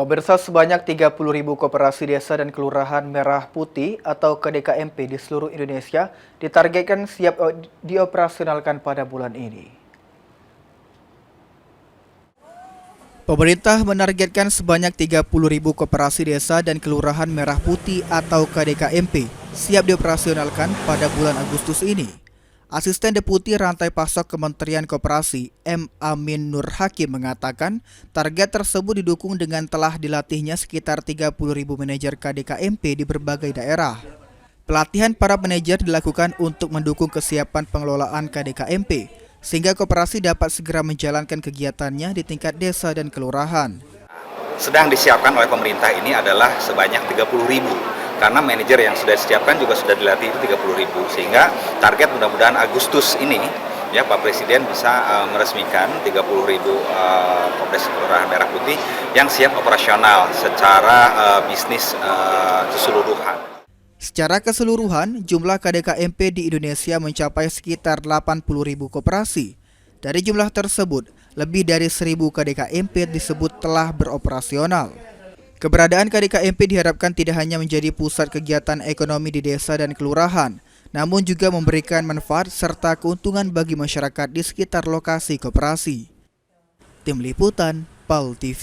Pemirsa, sebanyak 30.000 koperasi desa dan kelurahan merah putih atau KDKMP di seluruh Indonesia ditargetkan siap dioperasionalkan pada bulan ini. Pemerintah menargetkan sebanyak 30.000 koperasi desa dan kelurahan merah putih atau KDKMP siap dioperasionalkan pada bulan Agustus ini. Asisten Deputi Rantai Pasok Kementerian Koperasi M. Amin Nur Hakim mengatakan target tersebut didukung dengan telah dilatihnya sekitar 30.000 manajer KDKMP di berbagai daerah. Pelatihan para manajer dilakukan untuk mendukung kesiapan pengelolaan KDKMP sehingga koperasi dapat segera menjalankan kegiatannya di tingkat desa dan kelurahan. Sedang disiapkan oleh pemerintah ini adalah sebanyak 30.000. Karena manajer yang sudah disiapkan juga sudah dilatih itu 30.000, sehingga target mudah-mudahan Agustus ini ya Pak Presiden bisa meresmikan 30.000 Kopdes Kelurahan Merah Putih yang siap operasional secara bisnis keseluruhan. Secara keseluruhan, jumlah KDKMP di Indonesia mencapai sekitar 80.000 koperasi. Dari jumlah tersebut, lebih dari 1.000 KDKMP disebut telah beroperasional. Keberadaan KDKMP diharapkan tidak hanya menjadi pusat kegiatan ekonomi di desa dan kelurahan, namun juga memberikan manfaat serta keuntungan bagi masyarakat di sekitar lokasi koperasi. Tim Liputan, PAL TV.